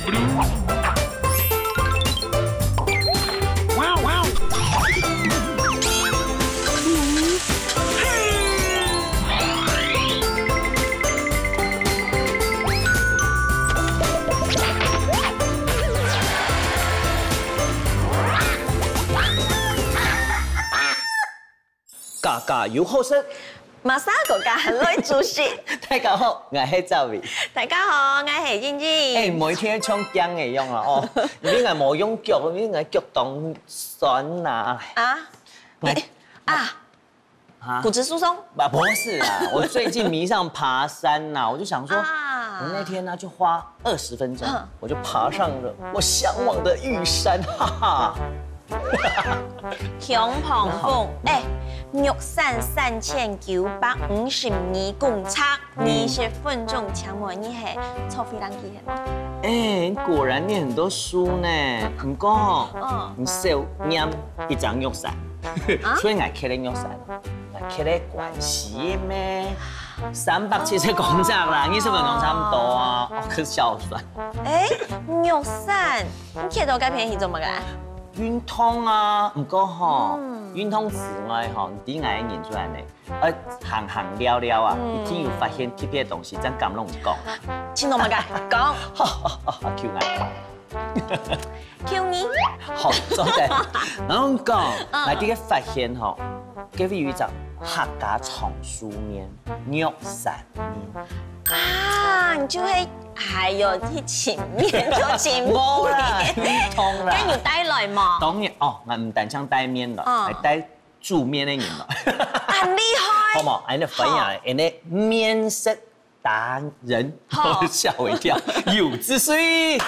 家家有好色，马莎国家女主席。大家好，我係周偉。大家好，我係燕燕。每天唱姜嘅用啊，哦，你係冇用腳，你係腳當酸呐。骨质疏松？不是啊，我最近迷上爬山呐，我就想说，我那天呢就花20分钟，我就爬上了我向往的玉山，哈哈。強澎峰，玉山3952公尺，20分鐘強模你係臭飛人機你果然念很多書呢。唔過你少念一張玉山，所以我開咧玉山，我開咧關西咩370公尺啦，20分鐘差唔多啊，我可笑酸。玉山，你騎到咁便宜做乜嘅？運通啊，唔過運通之外啲藝人出來呢，行聊聊啊，一天又發現特別嘅東西，真咁攏唔講。千到乜嘅？講。Q 藝講。Q 你。好，多謝。我講，我啲嘅發現叫譬如就客家藏書面、玉山面。你就會還有啲前面就前冇啦，通啦。跟住帶來嘛？當然我唔單槍帶面啦，係帶煮面嘅人啦。很厲害。好冇？喺度分享人哋面食達人，嚇我一跳，有之水。你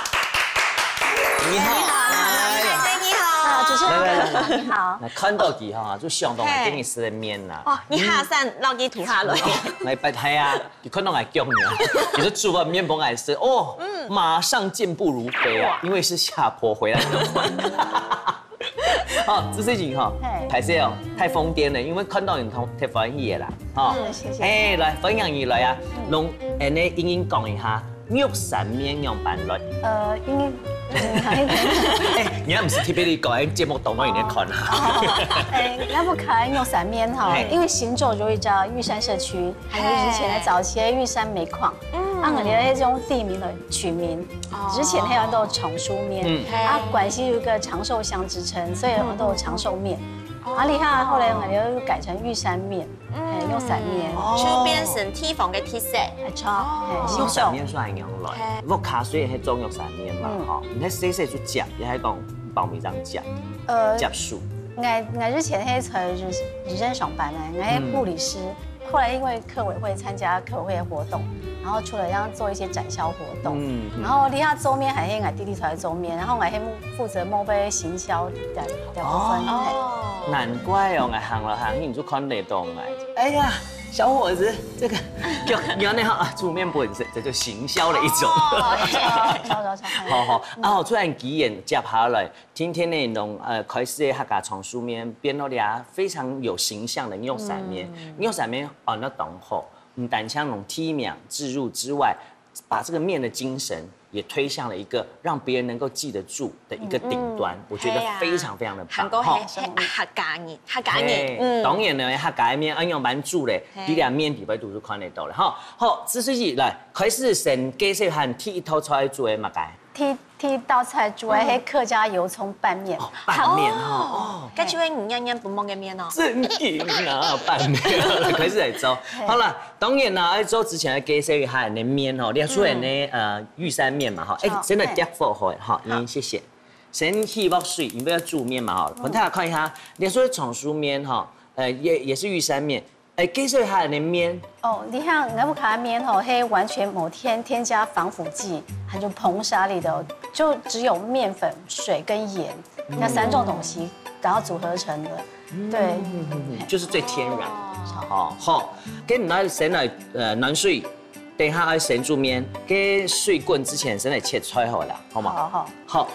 好。主持人你好，看到佢就相當係給你食的面啦。你下山撈啲土下來。嚟不係啊，你看到我姜你，你是煮個面包來吃，馬上健步如飛啊，因為是下坡回來的快。好，這事情拍攝太瘋癲了，因為看到你太歡喜啦。謝謝。來分享一來啊，用英英講一下玉山面樣辦來。你還不是特別的講，節目當中有點看啊。那不可能玉山面因為行走就會叫玉山社區，還有之前的早期的玉山煤礦，我哋呢種地名的取名，之前還有都有長壽面，廣西有一個長壽鄉之稱，所以我們都有長壽面。厲害，後來我哋又改成玉山面，玉山面，就變成地方嘅特色。玉山面算係樣來，我卡水係種玉山面嘛，你喺細就夾，你喺講爆米漿夾，夾樹。我之前喺日政上班呢，我係護理師，後來因為科委會參加科委會的活動，然後除了要做一些展銷活動，然後厲害周面還係我弟弟出來周面，然後我係負責某杯行銷的部分。難怪我行了行，你就看得到哎呀，小伙子，這個原來煮麵本身這就行銷的一種。好，突然幾眼接下來，今天內容開始客家藏書面變到倆非常有形象的玉山面，玉山面那當好，唔單將那種體面置入之外，把這個面的精神也推向了一個讓別人能夠記得住的一個頂端，我覺得非常非常的棒。客家人，當然呢，客家面按樣版煮咧，比兩面比較都是看得到了。好，這水時來開始先介紹下第一道菜做嘅乜嘢？第一道菜做嘅係客家油蔥拌面。拌面跟住係唔一樣本幫嘅面哦。真勁啊，拌面開始嚟做。好啦，當然啦，喺做之前嘅介紹一下人哋面你要出人哋玉山面嘛真的點火開謝謝。先起鑊水，因為要煮面嘛我大家看一下，你說長壽面也是玉山面。介紹一下人哋面。你看我不卡面係完全某天添加防腐劑，還有硼砂裡的，就只有麵粉、水跟鹽那3種東西，然後組合成的。對，就是最天然。好，跟你先來暖水，等下要先煮面，跟水滾之前先嚟切菜好啦，好嗎？好。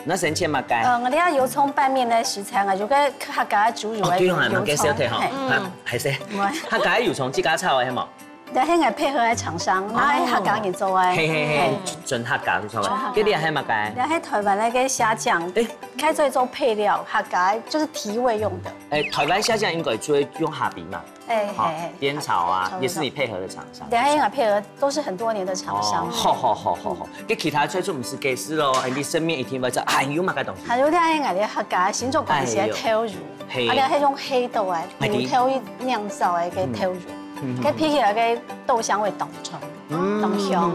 那先切乜雞？我哋油蔥拌面嘅食材，我就跟客家煮肉嘅油蔥。係先。客家油蔥自家炒嘅係冇？但係係配合嘅廠商，那係客家人做嘅。嘿，準客家做嘅。嗰啲係乜嘅？然後喺台灣那個蝦醬，開做一種配料，客家就是提味用的。台灣蝦醬應該就會用蝦皮嘛？好，煸炒啊，也是你配合的廠商。然後應該配合都是很多年的廠商。好。跟其他菜就唔是計事咯，你身邊一天或者還有乜嘅東西？還有啲係啲客家新竹講嘅豆乳，啊啲係種黑豆嘅，牛頭釀造嘅嘅豆乳。佢配起來嘅豆香味當重，當香，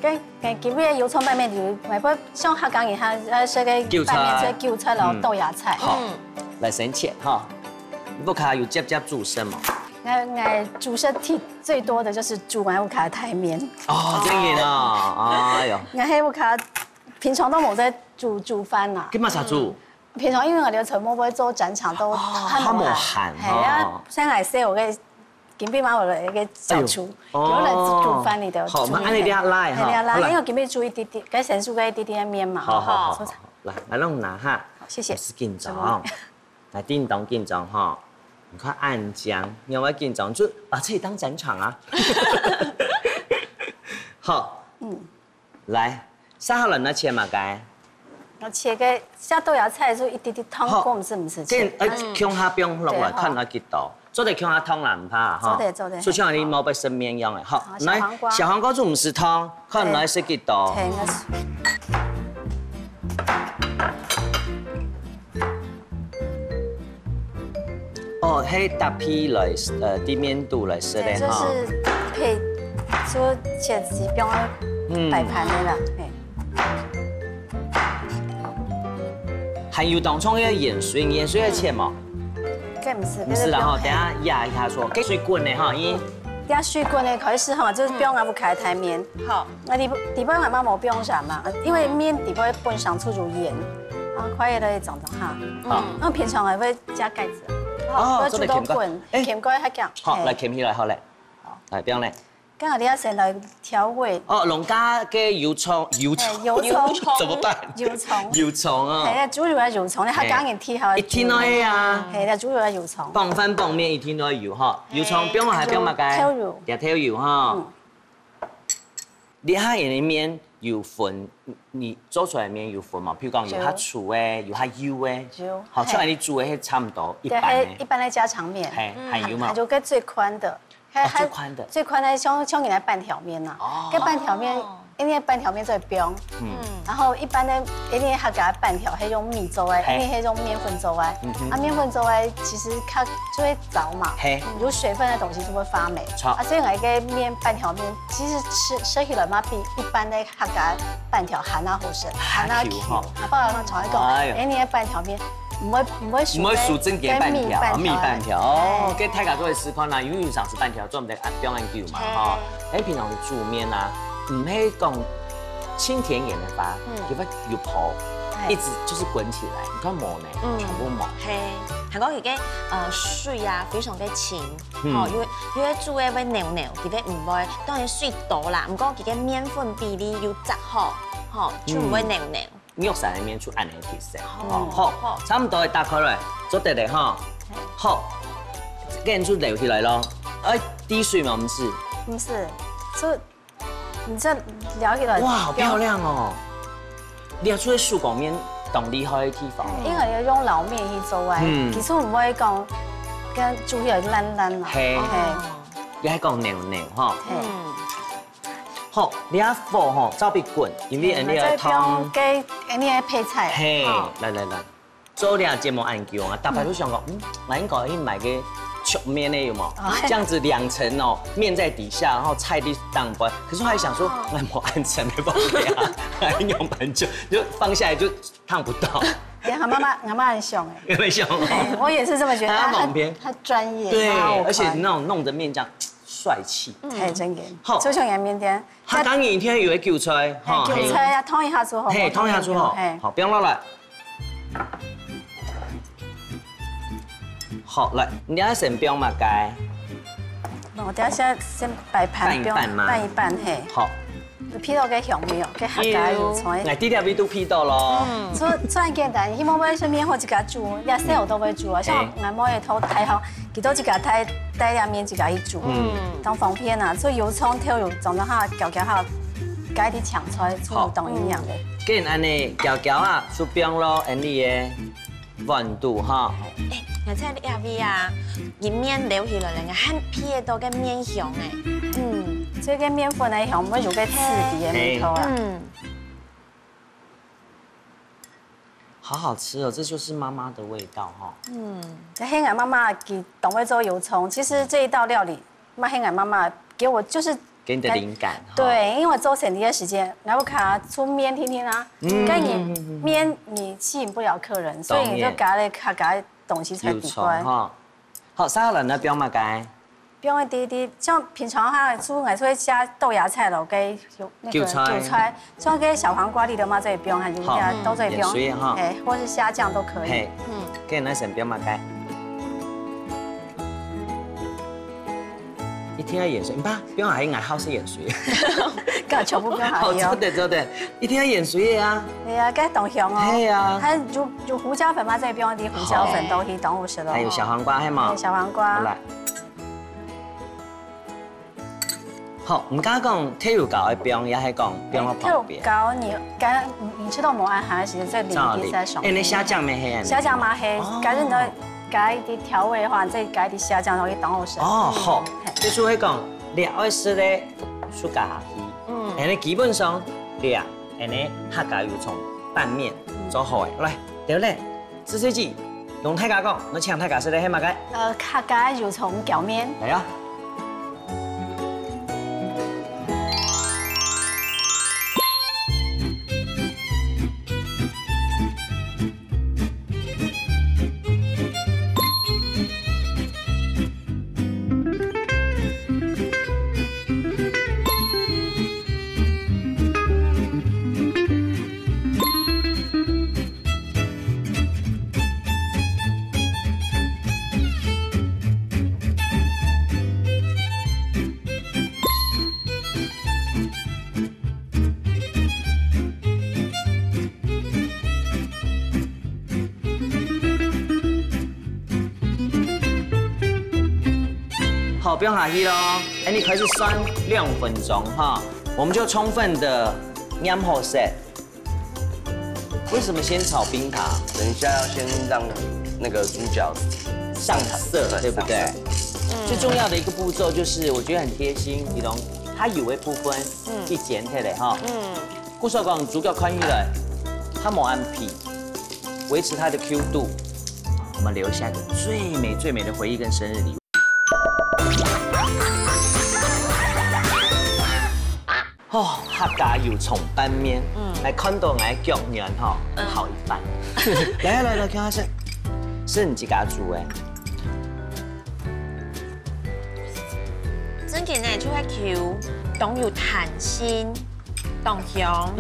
係。佢基本嘅油蔥拌麵條，咪不像客家人嚇，食嘅拌麵即係韭菜咯，豆芽菜。好，來先切哈。不卡有夾煮什麼？我煮食體最多的就是煮完烏卡台麵。哦，真嘅啊！哎呦，我喺烏卡平常都冇在煮飯啦。咁乜啥煮？平常因為我哋陳冇會做展場都很冇閒，係啊，先嚟食我嘅。今邊買我哋嘅小廚，有嚟煮飯你都好，咁按你啲拉哈，因為今邊煮一啲啲，跟成熟嘅一啲啲嘅麵嘛。好，來弄拿哈。好，謝謝。是緊張，來叮當緊張哈。你看暗漿，另外緊張就把這裡當展場啊。好，來，殺好了那切嘛該。我切嘅下豆芽菜就一啲啲湯過，唔是切。芎下冰落來，看下幾多。做啲芎下湯啦，唔怕哈。做的。就像你冇被生麵一樣嘅，好，來小黃瓜就唔是湯，看來是幾多。哦，係搭配來低麵度來食的哈。就是配做切子冰擺盤的啦。還有當中嘅鹽水嘅切嘛？梗唔是。唔是啦哈，等下壓一下說，給水滾的哈，因。等下水滾的開始哈，就是不用阿不開台麵。好。那底部媽媽冇不用啥嘛，因為麵底部本上出入鹽，然後快啲嚟整哈。好。那平常還會加蓋子。哦，煮到滾，鉗蓋係咁。好，來鉗起來，好嘞。好，來邊咧？跟住你要先來調味。哦，農家嘅油蔥，怎麼辦？油蔥啊。係啊，主要係油蔥，你客家人睇下。一天都係啊。係啦，主要係油蔥。磅飯磅麵一天都係油哈，油蔥邊個係邊乜嘅？挑油。也挑油哈。你下人嘅麵有分，你做出來麵有分嘛？譬如講有下粗嘅，有下油嘅。好，出來你煮嘅係差唔多一般嘅。一般的家常麵。係含油嘛？就跟最寬的。最寬的，最寬的像原來半條麵呐，跟半條麵，因為半條麵最冰，然後一般的因為客家半條係用米做嘅，因為係用麵粉做嘅，啊麵粉做嘅其實它就會糟嘛，有水分的東西就會發霉，啊所以我個麵半條麵其實吃起來嘛比一般的客家半條鹹啊好食，鹹啊 Q，啊不過我從一個，因為半條麵。唔會數正嘅半條，米半條哦，跟大家都會試看啦，因為上次半條做唔得表按叫嘛，哈。誒，平常你煮麵啊，唔係講清甜鹽嘅吧，佢會有泡，一直就是滾起來，你看冇呢，全部冇。係，係講佢嘅水啊，非常嘅淺，哦，因為煮嘅會黏黏，佢哋唔會，當然水多啦，唔過佢嘅麵粉比例要紮好，哦，就唔會黏黏。肉曬裡面出按嚟提色，好，差唔多打開來，做得嚟哈，好，跟住流起來咯，誒，滴水嘛唔是？唔是，就你這撩起來，哇，好漂亮哦！撩出嚟手工麵當厲害嘅地方，因為要用老麵去做嘅，其實唔會講跟煮起來爛爛啦，係，又係講黏黏哈。好，你阿火吼，照別滾，因為人哋個湯給人哋配菜。嘿，來，做啲節目按叫啊，大家都想講，我應該去買個熟麵呢，有冇？這樣子2層哦，麵在底下，然後菜地當不。可是我還想說，我冇按層沒辦法，還用很久，就放下來就燙不到。阿媽很凶哎，很凶。我也是這麼覺得，他專業。對，而且那種弄得麵這樣。帥氣，係真嘅。好，就像人麵店，他當然天以為韭菜，韭菜呀，燙一下之後，嘿，燙一下之後，好，不用落來。好，來，你要先不用嘛該。我等下先擺盤，拌一拌，嘿。好，批到个香味哦，个客家油葱。哎，第条味都批到咯。最简单，希望买什么好一家煮，你细我都会煮啊。像俺妈也偷太好，几多一家太带下面一家去煮，当方便啊。所以油葱挑油，总之哈搅搅哈，改啲抢出来，出当营养的。既然安尼搅搅啊，出冰咯，按你的温度哈。而且你阿味啊，入面流起来那个很撇到个面香诶。这个面粉的香，我们有个刺鼻的味道啊。好好吃哦，这就是妈妈的味道哈。在黑俺妈妈给董会做油葱，其实这一道料理，黑俺妈妈给我就是给你的灵感。对，因为我做省力的时间，然后卡出面听听啊，跟你面你吸引不了客人，所以你就加了卡加东西才比乖。好，三个人呢，不要嘛该。不用滴滴，像平常哈，煮还是会加豆芽菜咯，给有那个韭菜，像给小黄瓜里的嘛，这也不用，还有加都这也不用，哎，或是虾酱都可以。给那省不要嘛该。一天要盐水，爸，不用还爱好吃盐水。个全部不用还要。好，对对，一天要盐水啊。对啊，该懂香哦。对啊。还有胡椒粉嘛，这也不用滴胡椒粉都可以当我食咯。还有小黄瓜，系嘛？小黄瓜。来。好，唔敢讲跳油膏的冰，也係講冰喺旁邊。跳油膏你吃到某安寒的時候，再淋一滴在上面。你蝦醬咩黑？蝦醬嘛黑，假如你加一啲調味的話，再加一啲蝦醬，可以當好食。哦，好。即係係講料嘅時咧，出加下去。你基本上料，你客家油葱拌麵做好嘅。來，對咧，紫水雞用泰家講，我搶泰家式咧係乜嘅？客家油葱餃麵。係啊。好，不用下去咯。哎，你开始算2分钟哈，我们就充分的腌好色。为什么先炒冰糖？等一下要先让那个猪脚上色，对不对？最重要的一个步骤就是，我觉得很贴心，你懂？它油的部分去剪起来哈。故说讲猪脚宽裕了，它冇按皮，维持它的 Q 度，我们留下一个最美最美的回忆跟生日礼物。哦，客家油葱拌面，来看到我的脚年哈，好一番。来，看下是你自家煮的。真嘅呢，就係橋，當有彈性，當香。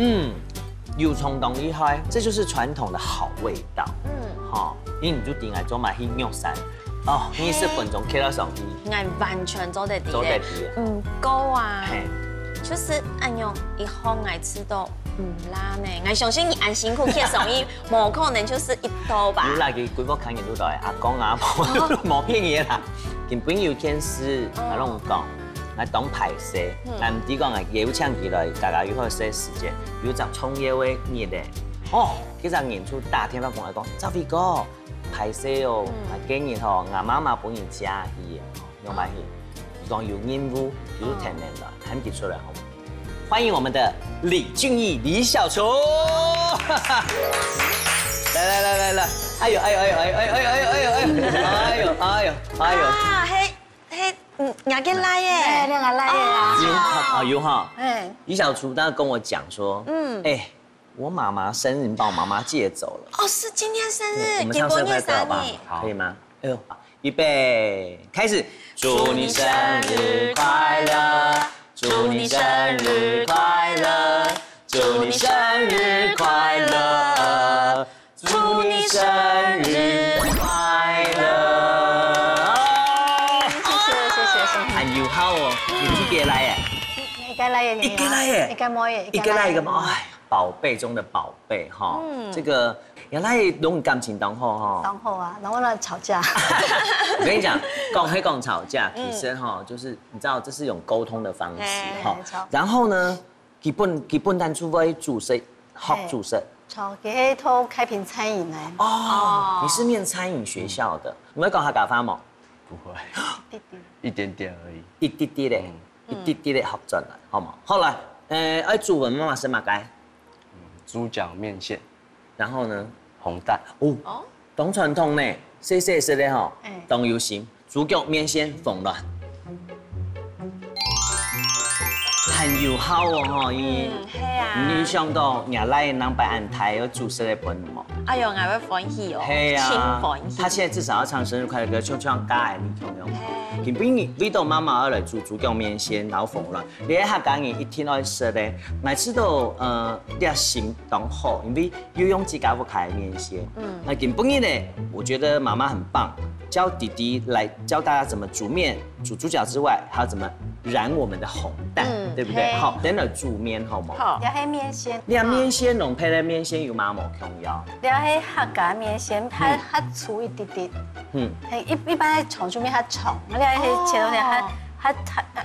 油葱當厲害，這就是傳統的好味道。好，因為你就點來做埋去肉散。哦，20分鐘開到上去。我完全做得到。做得到。夠啊。就是按用一烘来吃到辣呢，我相信你按辛苦去上衣，冇可能就是一刀吧。你來嘅幾個客人都係阿公阿婆，冇騙嘢啦。根本有件事，我攏講，我當排泄，但唔止講係油搶起來，大家要好些時間，有隻蔥葉嘅熱咧，其實演出大天發講嚟講，周飛哥排泄哦，建議吼，我媽媽本人加去，用埋去。講有煙霧，有天然的，看得出來吼。歡迎我們的李俊毅李小廚，來，哎呦，啊，牙給來耶，那個來耶，有哈，李小廚當時跟我講說，我媽媽生日，你把我媽媽借走了。哦，是今天生日，我們唱生日快樂吧，可以嗎？哎呦，預備，開始。祝你生日快樂，祝你生日快樂，祝你生日快樂，祝你生日快樂。謝謝。很友好哦，你自己來耶。一个来耶，一个来耶，一个摸耶，一个来一个摸，哎，宝贝中的宝贝哈。这个原来拢感情当好哈。当好啊，然后呢吵架。我跟你讲，讲吵架，其实哈就是你知道这是一种沟通的方式哈。然后呢，基本单除非注册学注册。从给偷开瓶餐饮呢。哦，你是念餐饮学校的，你会讲客家话吗？不会，一点点而已，一滴滴的，一滴滴的学转来，好吗？后来，爱煮文妈妈生马该，猪脚面线，然后呢，红蛋，哦，懂传统呢，细细食的吼，懂有心，猪脚面线凤卵，很友好哦吼，伊，你想到伢来人摆安台有煮食的本么？哎呦，我会欢喜哦，嘿呀，轻欢喜。他现在至少要唱生日快乐歌，唱家的你听用。今边你到妈妈要来煮猪脚面线，然后凤卵，你喺客家人一天爱食咧，每次都热心当好，因为又用自家不开面线。那今边呢，我觉得妈妈很棒，教弟弟来教大家怎么煮面、煮猪脚之外，还要怎么燃我们的红蛋，对不对？好，等下煮面好冇？好，要黑面线。你面线浓配的面线有妈冇重要？要黑客家面线，它粗一点点。一般在重煮面它重，你要黑切到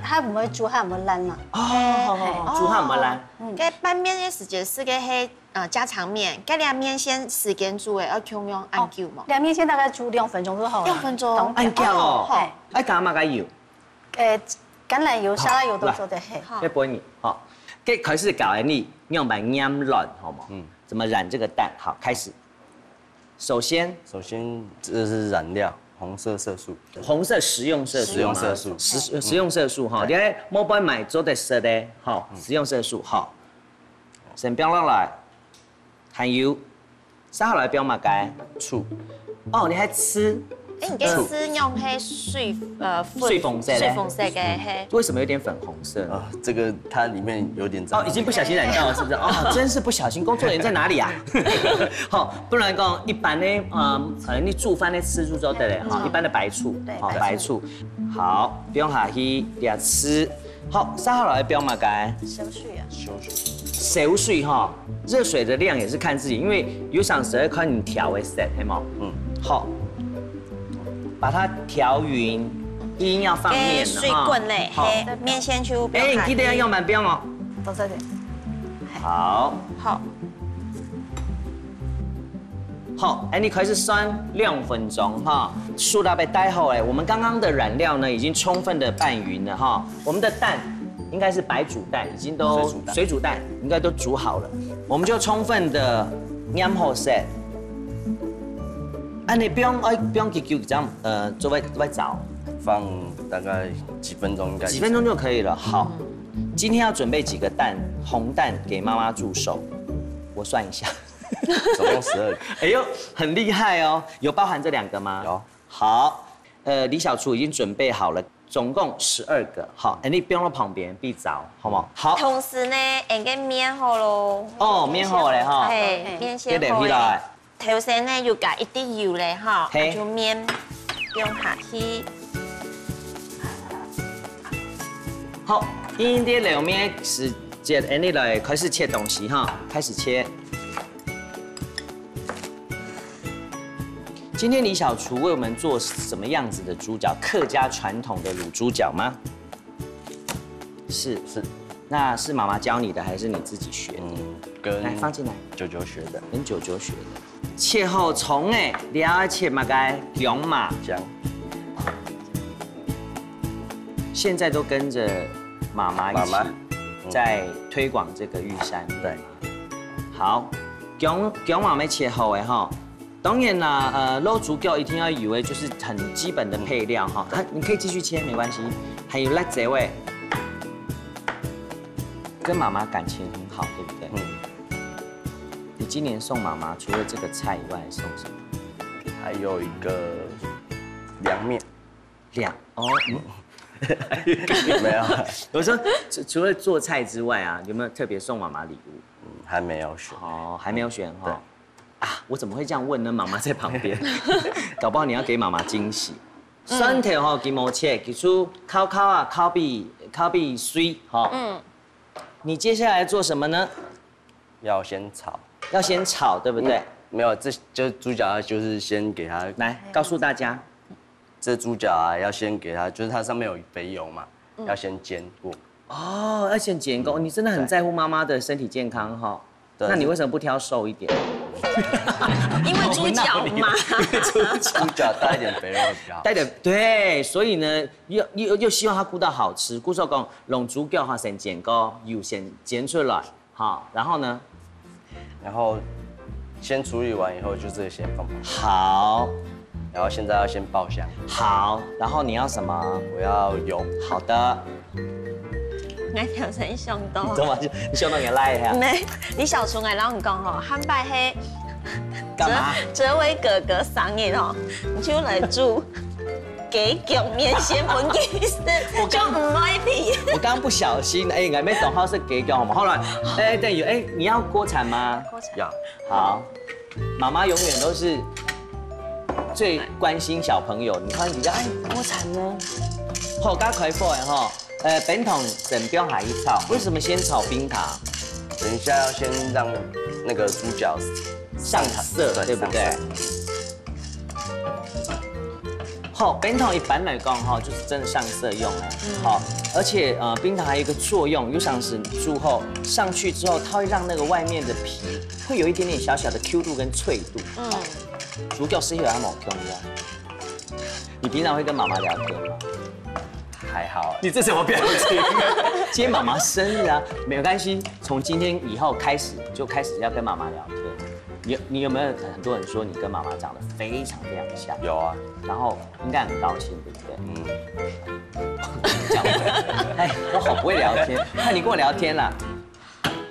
它唔会煮，它唔会烂嘛。哦，煮它唔会烂。cái拌面的时间是个黑家常面，cái凉面先时间煮的，要用按久嘛。凉面线大概煮2分钟就好了。2分钟。按久哦。爱加嘛个油？橄榄油、沙拉油都做得黑。要不你好，开始搞你用把染卵好吗？怎么染这个蛋？好，开始。首先这是染料，红色色素，红色食用色素，食用色素哈，你喺某杯买做的色的，好，食用色素好，先标落来，含油，撒下来标嘛该醋，哦，你还吃？哎，你给吃用黑碎粉色的黑，为什么有点粉红色？这个它里面有点脏。已经不小心染掉了，是不是？哦，真是不小心。工作人员在哪里啊？好，不然讲一般的，可能你煮饭的吃醋之后的嘞，哈，一般的白醋，好，白醋，好，不用下去俩吃，好，撒下来不要嘛该。收水哈，热水的量也是看自己，因为有想12块你调的 set， 嘿吗？好。把它调匀，一定要放面了水滚嘞，黑面线就你记得要用满标哦。到这里。好。好，你开始算2分钟哈，数到被待好哎。我们刚刚的染料呢，已经充分的拌匀了哈。我们的蛋应该是白煮蛋，已经都水煮蛋应该都煮好了，我们就充分的腌好 set。你不用急这样做外找，放大概几分钟应该。几分钟就可以了。好，今天要准备几个蛋，红蛋给妈妈助手。我算一下，总共12个。哎呦，很厉害哦！有包含这2个吗？有。好，李小厨已经准备好了，总共12个。好，你不用到旁边必找，好不好？好。同时呢，个面好咯。哦，面好嘞哈。嘿，面先好嘞。头先呢要加一啲油咧，哈，就面用下去。好，因啲凉面时间，你来开始切东西哈，开始切。今天李小厨为我们做什么样子的猪脚？客家传统的卤猪脚吗？是。那是妈妈教你的，还是你自己学的？来放进来。舅舅学的。跟舅舅学的。切好葱诶，你要切嘛该姜嘛。现在都跟着妈妈一起在推广这个玉山。对。好，姜嘛没切好诶哈。当然啦，肉猪脚一定要有诶，就是很基本的配料哈。你可以继续切没关系。还有辣椒味。跟妈妈感情很好，对不对？你今年送妈妈除了这个菜以外，送什么？还有一个凉面。没有。我说除了做菜之外啊，有没有特别送妈妈礼物？还没有选。还没有选哈。我怎么会这样问呢？妈妈在旁边，搞不好你要给妈妈惊喜。蒜头哈，鸡毛切，其实烤比水哈。你接下来做什么呢？要先炒，要先炒，对不对？没有，这就是猪脚，就是先给它来告诉大家，这猪脚啊，要先给它，就是它上面有肥油嘛，要先煎过。哦，要先减工，你真的很在乎妈妈的身体健康哈。对那你为什么不挑瘦一点？因为猪脚嘛，猪脚带一点肥肉会比较好。带点对，所以呢，又希望它顾到好吃，顾说讲弄猪脚哈先剪高，油先煎出来，好，然后呢，然后先处理完以后，就这个先放旁边。好，然后现在要先爆香，好，然后你要什么？我要油。好的，我條身上到。怎么就你笑到给赖呀？没，你小春来让你讲吼，汉拜黑。干嘛？哲伟哥哥生日吼，你就来煮鸡脚面线粉鸡丝，就唔爱皮。我刚刚不小心，哎，还没懂好是给好吗？后来，哎，对，有哎，你要锅铲吗？锅铲要。好，妈妈永远都是最关心小朋友。你看人家哎，锅铲呢？好，刚开火的哈，本桶整标海一炒，为什么先炒冰糖？等一下要先让那个猪脚上色，对不对？好，冰糖一般来讲哈，就是真的上色用哎。好，而且冰糖还有一个作用，有想使煮后上去之后，它会让那个外面的皮会有一点点小小的 Q 度跟脆度。猪脚是有它某 Q 的。你平常会跟妈妈聊天吗？还好。你这什么表情？今天妈妈生日啊，没有关系，从今天以后开始就开始要跟妈妈聊天。你有没有很多人说你跟妈妈长得非常像？有啊。然后应该很高兴，对不对？讲，哎，我好不会聊天，看你跟我聊天啦。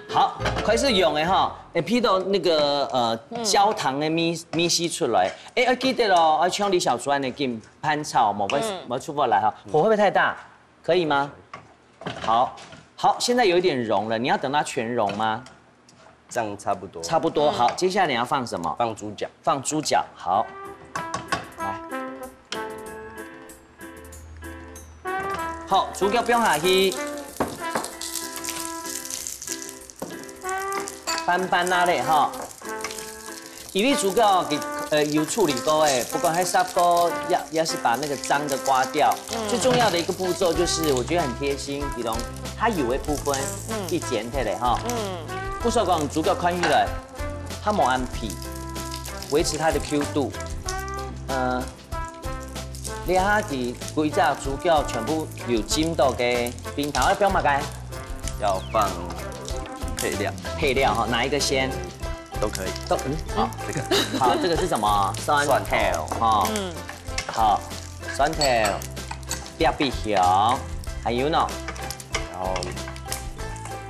好，开始用的哈，批到那个焦糖的米稀出来。哎，要记得咯，要像李小猪安的给pan炒，没出不来哈，火会不会太大？可以吗？好，好，现在有一点融了，你要等它全融吗？这样差不多。差不多，好，接下来你要放什么？放猪脚。放猪脚，好。来，好，猪脚放下去，翻啊嘞哈。因为猪脚有处理过哎，不管还杀过，要是把那个脏的刮掉。最重要的一个步骤就是，我觉得很贴心，比如它油的部分，去剪开嘞哈。不说讲猪脚宽起来，它冇按皮，维持它的 Q 度。你下啲规只猪脚全部有浸到嘅冰糖，要不要嘛该？要放配料。配料哈，哪一个先？都可以。好，这个。好，这个是什么？酸头哈。好，酸头，碧碧香，还有呢？然后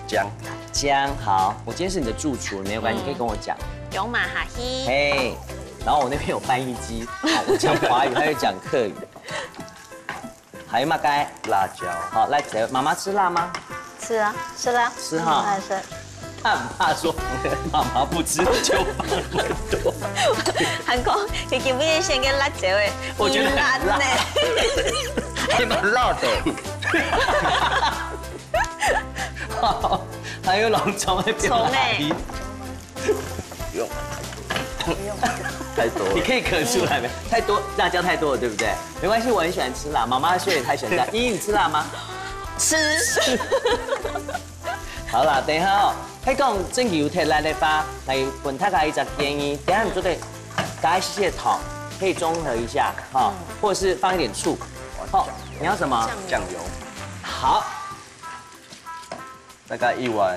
姜。姜好，我今天是你的助厨，没有关系，你可以跟我讲。用马哈希。嘿，然后我那边有翻译机，好，我讲华语，他又讲客语。还有嘛该？辣椒。好，辣椒，妈妈吃辣吗？吃啊，吃啦，吃哈。是。怕不怕说妈妈不吃就放很多？韩国你记不记得先跟辣椒诶？我觉得很辣，还蛮辣的。好，还有龙虫的表皮，用，太多了，你可以咳出来没？太多辣椒太多了，对不对？没关系，我很喜欢吃辣，妈妈所以也太喜欢吃辣。依依，你吃辣吗？吃。好啦，等一下哦，迄讲正油贴来的话，来问大家一个建议，等下你就得加一些糖，可以中和一下哈，或者是放一点醋。好，你要什么？酱油。好。大概一碗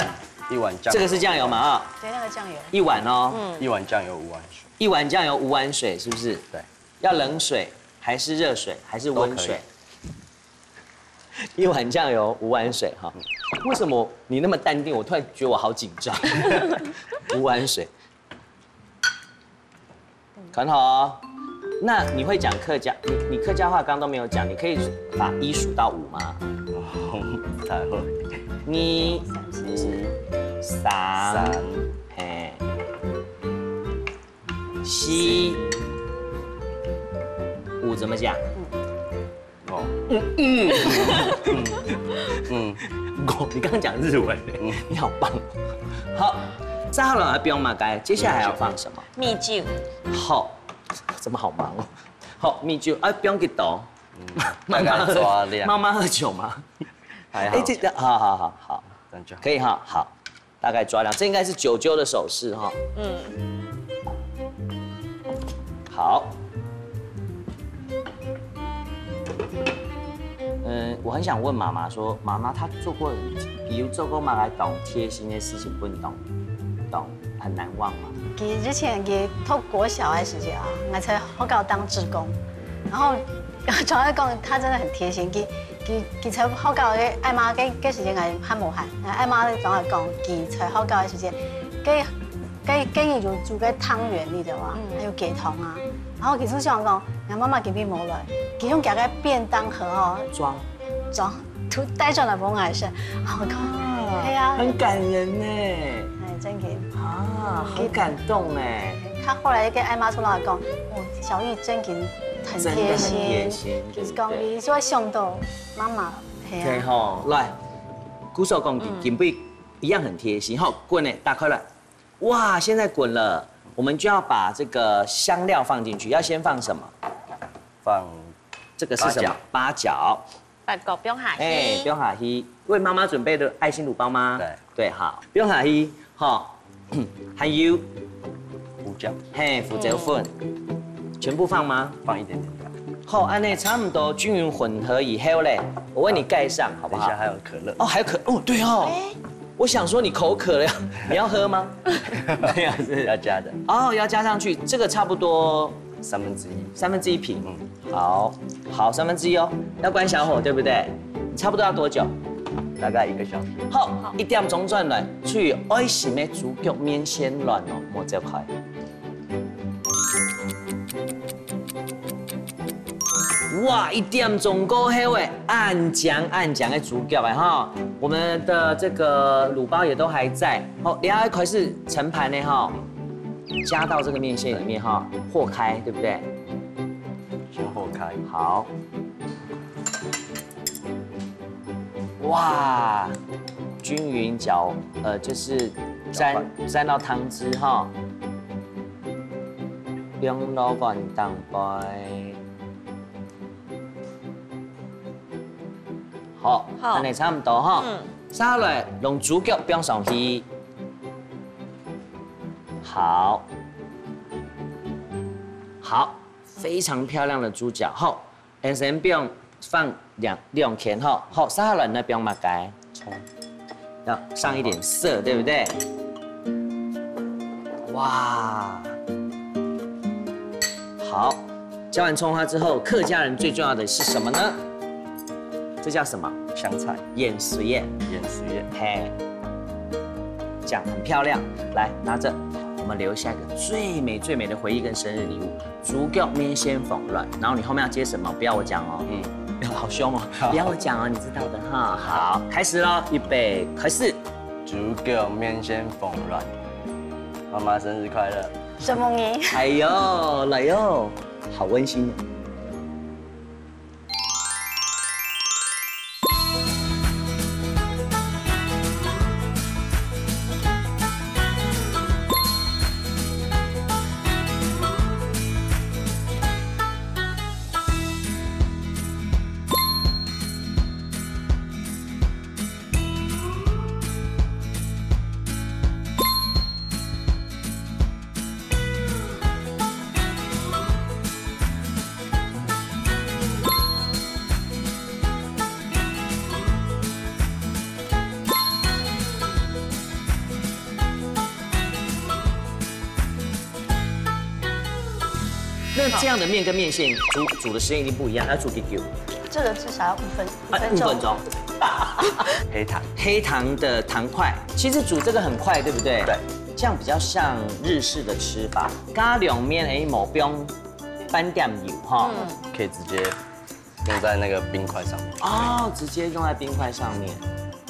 酱油。这个是酱油嘛啊？对，那个酱油。1碗哦。1碗酱油5碗水。1碗酱油5碗水，是不是？对。要冷水还是热水还是温水？1碗酱油5碗水哈。为什么你那么淡定？我突然觉得我好紧张。5碗水。很好哦。那你会讲客家？你客家话刚刚都没有讲，你可以把1数到5吗？不太会。2、3、4、5怎么讲？你刚刚讲日文，你好棒。好，炸好了不用麻该，接下来要放什么？蜜酒。好，怎么好忙哦？好，蜜酒啊，不用给倒。大概抓量。妈妈喝酒吗？还好。哎，这个好，这样就好。可以哈，好，大概抓量，这应该是九灸的手势哈。好。我很想问妈妈说，妈妈她做过，比如做过嘛来懂贴心的事情，不懂很难忘吗？之前读国小的时候啊，我在学校当志工，然后总爱讲他真的很贴心，在学校的爱妈嗰時間係喊無限，愛媽總係講在學校的時間，佢就煮個湯圓你知嘛，還有雞湯啊，然後其實想講，我媽媽幾邊冇來，其中夾個便當盒哦，裝，帶上來幫我食，我講，係啊，很感人呢，係真嘅，啊，好感動哎。他後來跟愛媽出來講，哦，小玉真嘅很貼心，就是講你所想到媽媽，係啊。對吼，來，鼓手講金貝一樣很貼心，好，滾呢，打開來，哇，現在滾了，我們就要把這個香料放進去，要先放什麼？放這個是什麼？八角。八角不用下去。哎，不用下去，為媽媽準備的愛心滷包嗎？對，對，好，不用下去，好，還有胡椒，嘿，胡椒粉，全部放嗎？放一點點。好，安內差不多均勻混合以後嘞，我為你蓋上，好不好？等一下還有可樂。哦，還有可哦，對哦。我想說你口渴了，你要喝嗎？沒有，是要加的。哦，要加上去，這個差不多1/3瓶。好，1/3哦，要關小火，對不對？差不多要多久？大概1個小時。好，1點鐘轉來，去愛心的豬腳麵線亂哦，莫這塊。哇，1點鐘過後誒，暗醬的豬腳哎哈，我們的這個滷包也都還在。好，另外一塊是盛盤的哈，加到這個麵線裡面哈，和開，對不對？先和開。好。哇，均勻攪，就是沾到湯汁哈。用老闆當杯。好，安尼差唔多哈。接來用豬腳放上去。好，非常漂亮的豬腳。好，先不用放2片哈。好，接下來呢不用麻改，要上一點色，對不對？哇，好，加完蔥花之後，客家人最重要的是什麼呢？這叫什麼？香菜，鹽水葉，嘿，這樣很漂亮。來，拿着，我們留下一個最美的回憶跟生日禮物——豬腳麵線鳳卵。然後你後面要接什麼？不要我講哦。好兇哦！不要我講哦，你知道的哈。好，開始嘍，預備，開始。豬腳麵線鳳卵，媽媽生日快樂！什麼你？哎呦，來喲，好溫馨。那這樣的麵跟麵線煮的時間一定不一樣，要煮幾久？這個至少要5分鐘。黑糖的糖塊，其實煮這個很快，對不對？對。這樣比較像日式的吃法。加兩面冇不用翻點油哈。可以直接用在那個冰塊上面。哦，直接用在冰塊上面，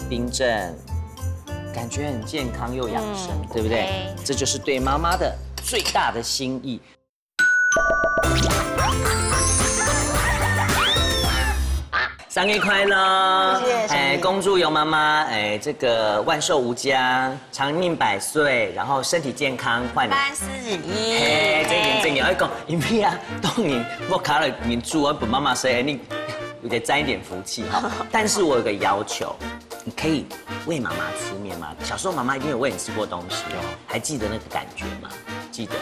冰鎮，感覺很健康又養生，對不對？這就是對媽媽的最大的心意。生日快乐！谢谢。恭祝尤妈妈这个万寿无疆，长命百岁，然后身体健康，万事如意。正要讲，因为啊，当然我卡了你祝我本妈妈生日，你有点沾一点福气哈。但是我有个要求，你可以喂妈妈吃面吗？小时候妈妈一定有喂你吃过东西哦，还记得那个感觉吗？记得。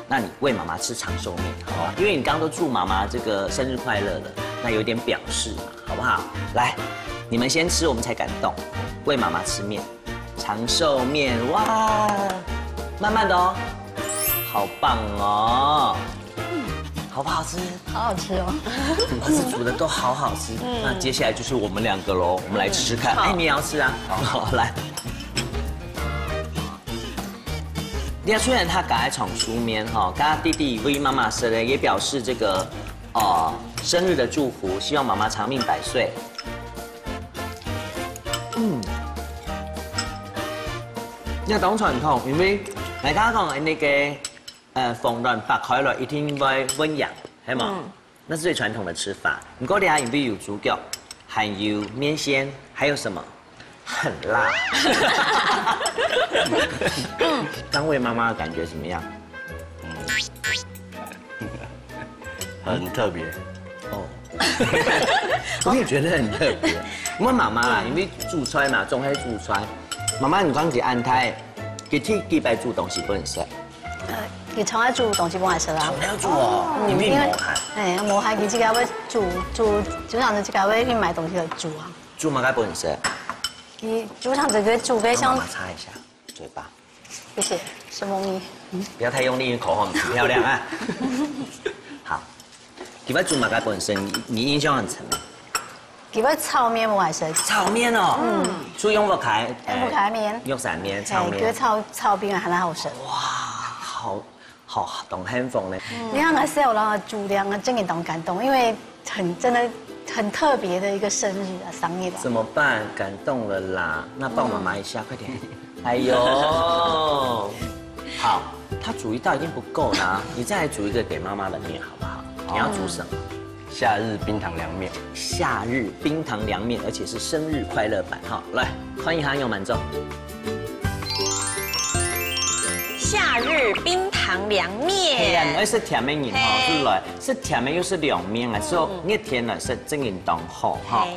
那你喂妈妈吃长寿面，好不好？因为你刚刚都祝妈妈这个生日快乐了，那有点表示嘛，好不好？来，你们先吃，我们才感动。喂妈妈吃面，长寿面，哇，慢慢的哦，好棒哦，好不好吃？好好吃哦，儿子煮的都好好吃。那接下来就是我们两个喽，我们来吃吃看。哎，你也要吃啊？好，来。虽然他改宠书面哈，跟他弟弟为妈妈生日，也表示这个生日的祝福，希望妈妈长命百岁。你当传统，因为大家讲那个逢人百快乐，一定会温养，系嘛？那是最传统的吃法。不过你还有没有猪脚，还有面线，还有什么？很辣。刚喂妈妈的感觉怎么样？很特别。哦，我也觉得很特别。因为妈妈啦，因为煮出来嘛，总系煮出来。妈妈，你讲是安泰，几摆煮东西不能食。你从来煮东西不爱吃啦。从来煮哦，因为无害。无害，你这个要煮上这个要去买东西来煮啊。煮嘛该不能食。你煮上这个煮个像。妈妈擦一下嘴巴。谢谢，是猫咪。不要太用力，口红很漂亮啊。好，几摆煮嘛该本身，你印象很深。几摆炒面我爱吃。炒面哦，所以用不开。不开面。用散面炒面。个炒饼还好吃。哇，好懂很风嘞。你看那时候然后煮两个真给当感动，因为真的很特别的一个生日啊，生日的。怎么办？感动了啦，那抱妈妈一下，快点。哎呦，好，他煮一道已经不够啦，你再来煮一个给妈妈的面好不好？你要煮什么？夏日冰糖凉面。夏日冰糖凉面，而且是生日快乐版哈。来，欢迎韩永满总。夏日冰糖凉面。对，是甜面哈，是来是甜面又是凉面啊，所以你甜了是真人当好哈。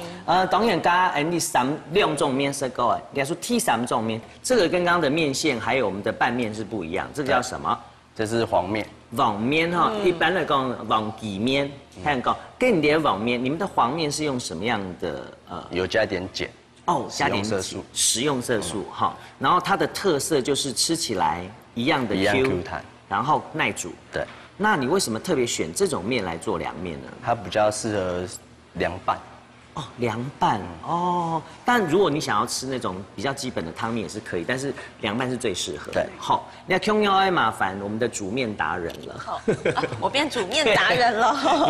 当然加你两种面色够哎，你说T3种面，这个跟刚刚的面线还有我们的拌面是不一样，这个叫什么？这是黄面。黄面哈，一般来讲黄底面，看讲跟你的黄面，你们的黄面是用什么样的有加点碱。哦，加点色素，食用色素哈。然后它的特色就是吃起来一样的 Q 弹，然后耐煮。对。那你为什么特别选这种面来做凉面呢？它比较适合凉拌。哦，凉拌哦。但如果你想要吃那种比较基本的汤面也是可以，但是凉拌是最适合。对。好，那 Q 要爱麻烦我们的煮面达人了。好，我变煮面达人了。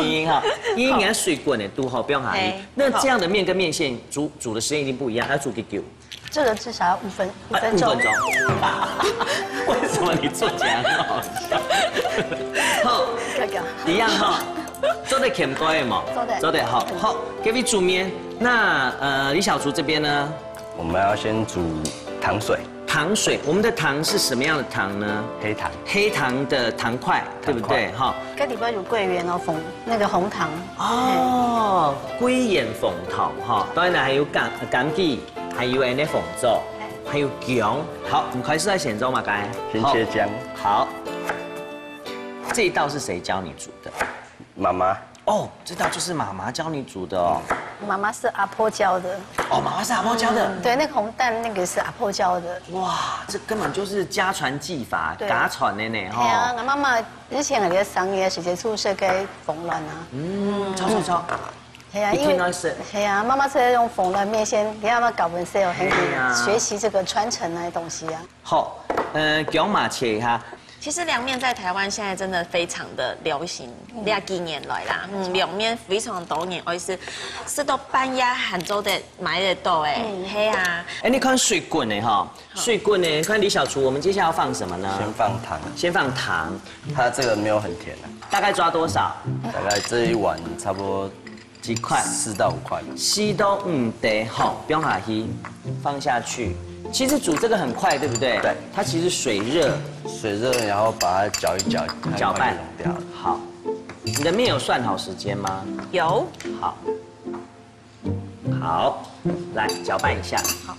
因为水滚的度好不用含义。那这样的面跟面线煮的时间一定不一样，要煮几久？这个至少要5分钟。为什么你做起来很好笑？好，一样哈。做得甜多的嘛，做得好，给你煮面。那李小厨这边呢？我们要先煮糖水。糖水，我们的糖是什么样的糖呢？黑糖。黑糖的糖块，对不对？哈。这里边有桂圆哦，那个红糖。哦，桂圆红糖哈，当然还有柑橘，还有那凤枣，还有姜。好，我们开始在显中嘛，该先切姜。好。这一道是谁教你煮的？妈妈。哦，这道就是妈妈教你煮的哦。妈妈是阿婆教的。哦，妈妈是阿婆教的。对，那个红蛋那个是阿婆教的。哇，这根本就是家传技法，家传的呢哈。对啊，我妈妈之前在商业时间宿舍给缝纫啊。超。对啊，因为对啊，妈妈是用缝纫面线，你要不要搞文 sale 很学习这个传承那些东西啊。好，姜嘛切一下。其实凉面在台湾现在真的非常的流行，2几年来啦，凉面非常多年，而是到半夜杭州的买得到哎，嘿啊！哎，你看水滚的哈，水滚的，看李小厨，我们接下来要放什么呢？先放糖。先放糖，它这个没有很甜啊。大概抓多少？大概这一碗差不多几块，4到5块。 4到5滴，好，不用下去，放下去。其实煮这个很快，对不对？对，它其实水热，水热，然后把它搅一搅，搅拌融掉了。好，你的面有算好时间吗？有。好，好，来搅拌一下。好，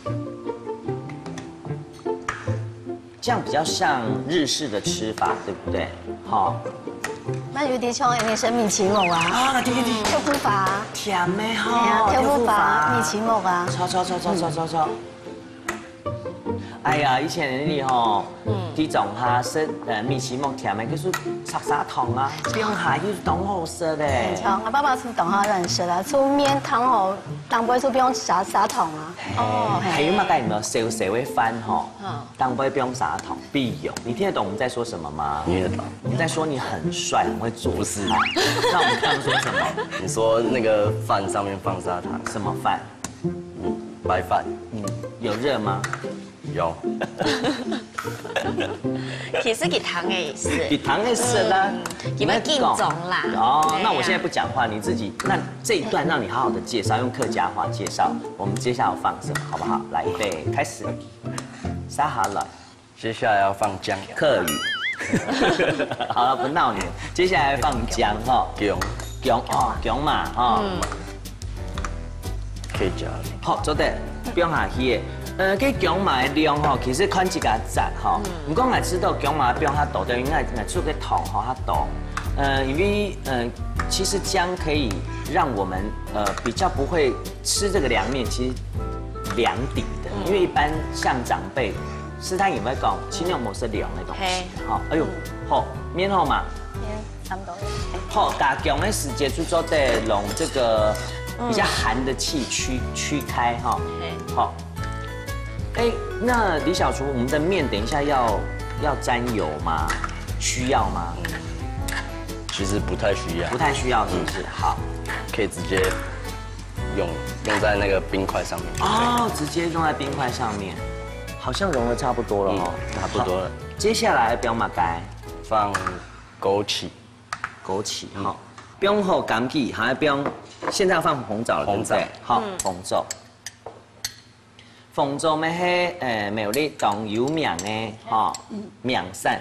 这样比较像日式的吃法，对不对？好。 那有啲像那些米奇木啊，啊，对对对，豆腐法，甜的係哈，啊，豆腐法、米奇木啊，炒。哎呀，以前你吼，啲种哈食米奇木甜的，就是炒砂糖啊，不用下去冻好食嘞。像我爸爸是懂好认识的，出面汤后，当不会出不用撒糖啊。哦，还有嘛，有没有谁会翻哈？当不会不用砂糖，必有。你听得懂我们在说什么吗？听得懂。我们在说你很帅，很会做。不是。那我们刚刚说什么？你说那个饭上面放砂糖，什么饭？白饭。有热吗？ 有，其实给糖的意思，给糖的是啦，你们敬重啦。哦，那我现在不讲话，你自己那这一段让你好好的介绍，用客家话介绍。我们接下来要放什么，好不好？来，预备，开始。撒好了，接下来要放姜。客语。好了，不闹你。接下来放姜哈。姜嘛哈。可以加。好，做得，不用下去的。 cái姜嘛的量吼，其實看一個雜吼。唔講我知道姜嘛不用它大，因為我出個糖吼它大。因為其實姜可以讓我們比較不會吃這個涼面，其實涼底的。因為一般像長輩，師太有冇講青肉冇是涼的東西。好，哎呦，好面好嘛。面差不多。好，加姜的時間就做得讓這個比較寒的氣驅開哈。好。 哎，那李小廚，我們的面等一下要沾油嗎？需要嗎？其實不太需要。不太需要，是不是？好，可以直接用在那個冰塊上面。哦，直接用在冰塊上面，好像融得差不多了哦。差不多了。接下來不用馬該，放枸杞。枸杞哈，不用後枸杞，還不用，現在要放紅棗了，對不對？好，紅棗。 鳳州咩係沒有啲當油麵呢？哈，麵散，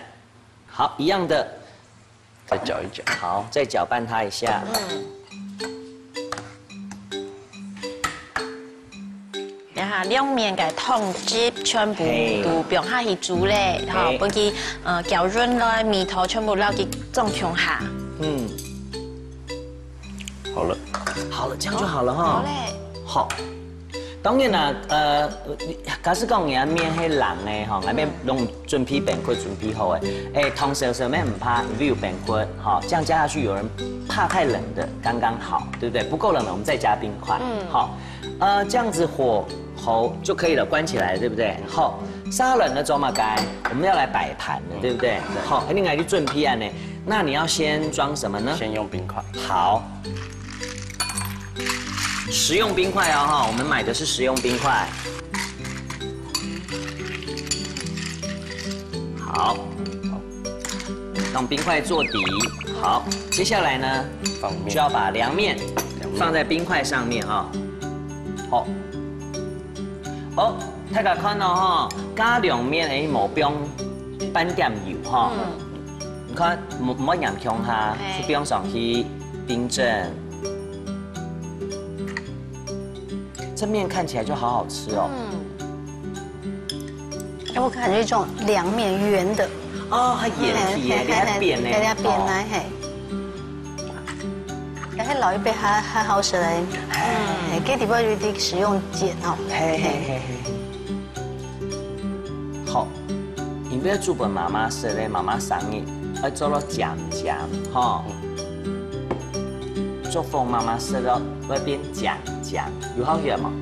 好一樣的，再攪一攪，好，再攪拌它一下。然後兩面嘅湯汁全部都不用下去煮咧，好，把佢攪潤咗味道全部撈去中強下。好了，好了，這樣就好了哈。好嘞，好。 當然啦，假使講嘢面係冷嘅，吼，外面用準備冰塊準備好嘅，湯少少咩唔怕，因為有冰塊，好，這樣加下去，有人怕太冷的，剛剛好，對不對？不夠冷的，我們再加冰塊，好，這樣子火候就可以了，關起來，對不對？好，殺冷的做嘛該，我們要來擺盤了，對不對？好，另外你準備啊呢，那你要先裝什麼呢？先用冰塊。好。 食用冰塊哦，哈，我們買的是食用冰塊。好，用冰塊做底。好，接下來呢，放面就要把涼面放在冰塊上面啊。好，哦，大家看到哈，加涼面誒冇不用半點油哈。你看冇鹽強下，就不用上去冰鎮。 这面看起来就好好吃哦。我感觉这种凉面圆的。哦，它圆体耶，你还扁呢。你还扁呢，嘿。然后老一辈还好食嘞。给底部有啲食用碱哦。嘿嘿嘿嘿。好，因为做本妈妈食咧，媽媽生日要做到鹹鹹，哈。做鳳媽媽食到會變鹹鹹，有好學嗎？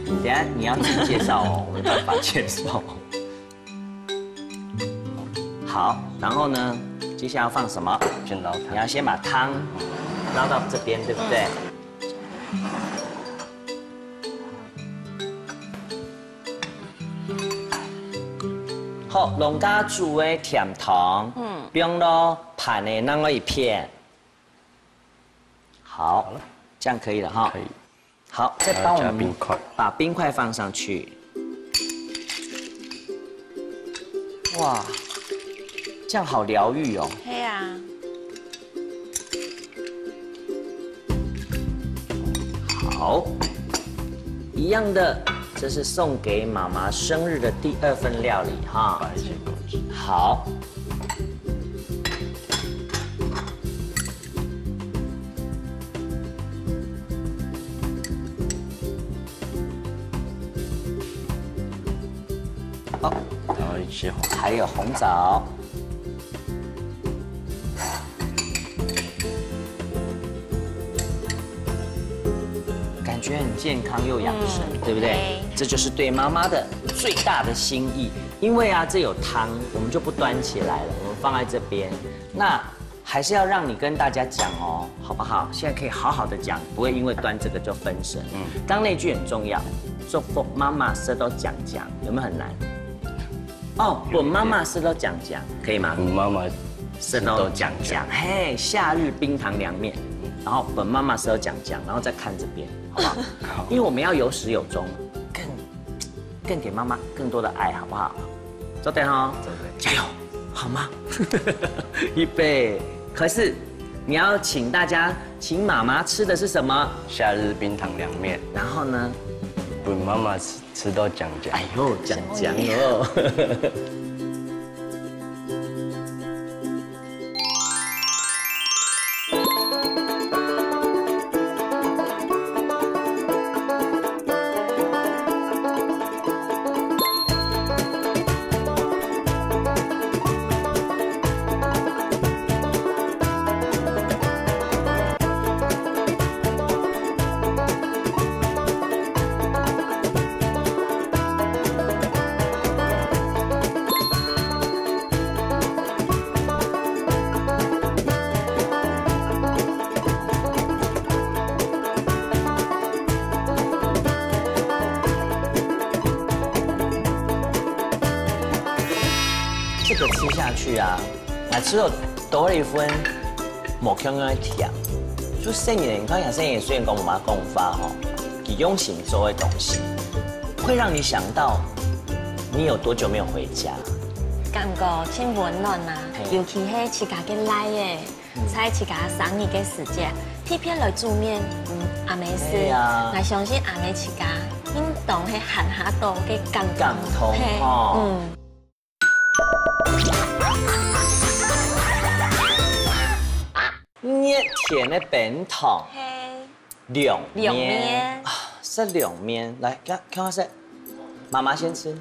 等下你要自己介紹哦，我沒辦法介紹。好，然後呢，接下來要放什麼？先撈湯。你要先把湯撈到這邊，對不對？好，農家煮的甜湯，不用咯，盤的那麼一片。好，这样可以了哈。可以。好，再帮我们加冰块，把冰块放上去。哇，这样好疗愈哦。嘿啊，好，一样的，这是送给妈妈生日的第2份料理哈。把一些东西。好。哦，然后一些红。还有红枣。感觉很健康又养生，对不对？这就是对妈妈的最大的心意。因为啊，这有汤，我们就不端起来了，我们放在这边。那还是要让你跟大家讲哦，好不好？现在可以好好的讲，不会因为端这个就分神。刚那句很重要，说“父妈妈舌头讲讲”，有没有很难？哦，我妈妈舌头讲讲，可以吗？我妈妈舌头讲讲，嘿，夏日冰糖凉面。然后本妈妈舌头讲讲，然后再看这边，好不好？好，因为我们要有始有终，更给妈妈更多的爱，好不好？走点哦，加油，好吗？预备，可是你要请大家，请妈妈吃的是什么？夏日冰糖凉面。然后呢？本妈妈吃到讲讲。哎呦，讲讲哦。这个吃下去啊，吃到多了一分某香香的甜。就生年，你看生年虽然跟我妈共发哈，以用心做的东西，会让你想到你有多久没有回家。感觉真温暖啊，尤其係自家嘅來嘅，在自家生日嘅時節，特別來煮面，阿妹是，我相信阿妹自家應當係閒下多嘅感通哦。捏甜的饼筒，凉面啊，是凉面。来，看看是，妈妈先吃。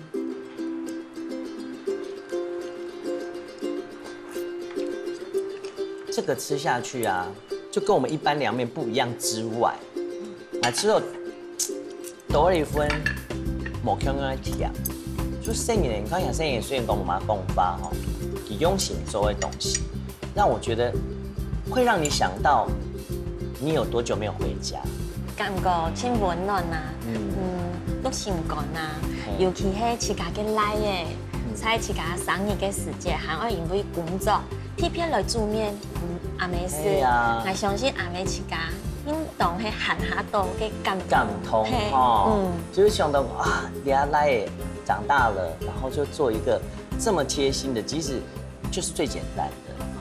这个吃下去啊，就跟我们一般凉面不一样之外，吃到多了一分某香香的甜。就生年，你看生年虽然跟我妈共发哈，以用心做的东西，让我觉得。会让你想到你有多久没有回家，感覺真溫暖啊，碌心肝啊，尤其係自家嘅來嘅，在自家生日嘅時節，還要因為工作，特別來煮面，阿妹是，我相信阿妹自家應當係閒下多嘅感通哦，就是想到啊，你阿來嘅長大了，然後就做一個這麼貼心的，即使就是最簡單的。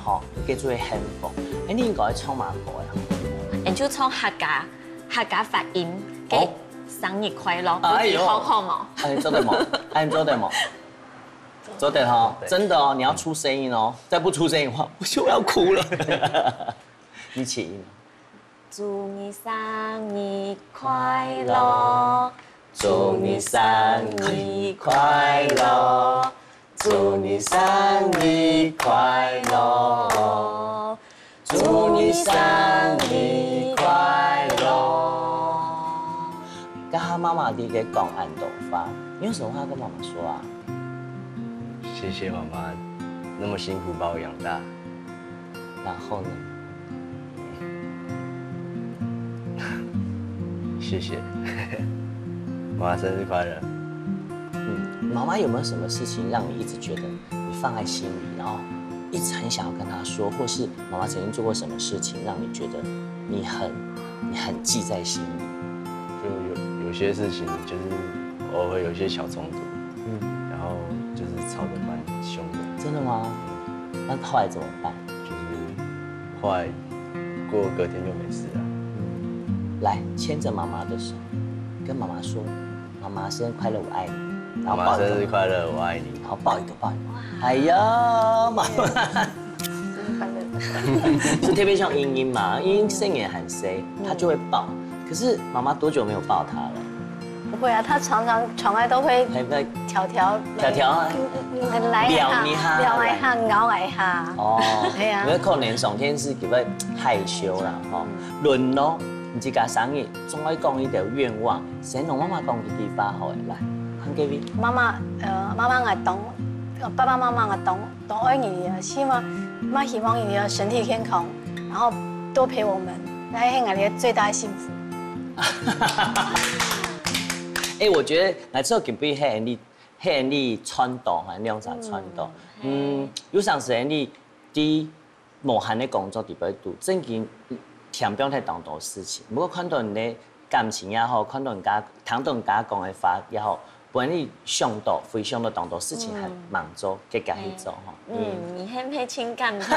好，叫做幸福。哎，你應該唱馬歌呀？你就唱客家發音嘅生日快樂，自己好好冇？哎，做得冇？哎，做得冇？做得哈，真的哦，你要出聲音哦，再不出聲音的話，我就要哭了。你起音。祝你生日快樂，祝你生日快樂。祝你生日快樂，祝你生日快樂。跟他媽媽啲嘅講安豆花，你有什麼話跟媽媽說啊？謝謝媽媽那麼辛苦把我養大。然後呢？謝謝，媽媽生日快樂。媽媽有沒有什麼事情讓你一直覺得你放在心裡，然後一直很想要跟她說，或是媽媽曾經做過什麼事情讓你覺得你很你很记在心里？就有些事情就是偶尔会有一些小冲突，然后就是吵得蛮凶的。真的吗？那后来怎么办？就是后来隔天就没事了。来，牵着妈妈的手，跟妈妈说：“妈妈生日快乐，我爱你。”妈妈生日快乐，我爱你。然后抱一个。哎呀，妈妈。就特别像英英嘛，英英生也很 C， 她就会抱。可是妈妈多久没有抱她了？不会啊，他常常床外都会条条来一下，撩一下，咬一下。哦，对啊。因为可能上天是比较害羞啦，吼。论咯，唔是甲生日，总爱讲一条愿望，先同妈妈讲一句发好的来，看给你。妈妈我懂，爸爸妈妈我懂爱你的，希望你的身体健康，然后多陪我们，那是我的最大的幸福。哎，我觉得那之后根本迄你传导，还两场传导。有当时你伫无限的工作伫边度，正经填不用太当多事情。不过看到你的感情也好，看到人家听到人家讲的话也好，不然你想到非常的当多事情很忙做，给家去做哈。你很配情感通。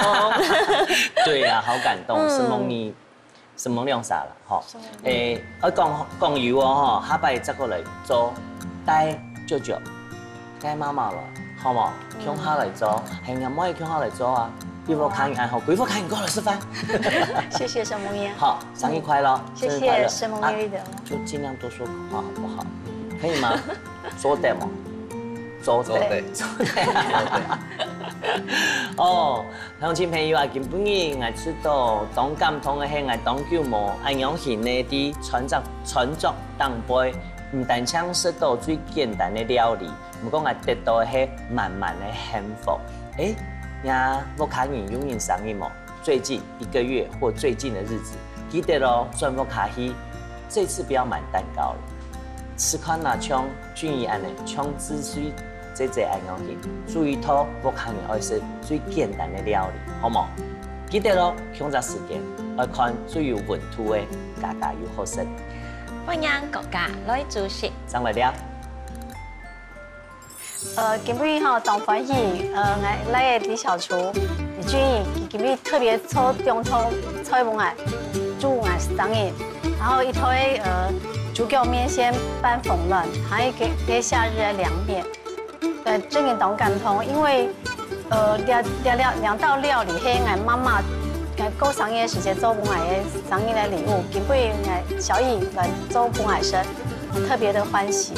对呀，好感动，什么亮啥了哈？我讲油哦哈，下摆再过来做带舅舅、带妈妈了，好冇？向下来做，系啊，唔可以向下来做啊！一副卡眼好，一副卡眼过来吃饭。谢谢沈梦燕。好，生日快乐！谢谢沈梦燕的。就尽量多说话好不好？可以吗？做得吗？做得。哦，乡亲朋友啊，今本日我出道当感通的係我當舅母，安陽型呢啲傳作當杯，唔但搶食到最簡單的料理，不過我得到係滿滿的幸福。呀，我卡人永遠生日冇，最近1個月或最近的日子，記得咯，轉我卡去，這次不要買蛋糕了，吃看那像俊怡安的像自水。這安樣去，注意到我看你愛食最簡單的料理，好冇？記得咯，控制時間，愛看最有溫度的，家家有好食。歡迎國家來主食。上來了。今日哈當歡喜，來李小廚李俊毅，今日特別抽中秋菜飯來祝我生日，然後一推豬腳麵線拌鳳卵，還有給夏日的涼麵。真嘅懂感通，因為兩道料理係我媽媽過生日時節做俾我嘅生日嘅禮物，根本小姨來做俾我生，特別的歡喜。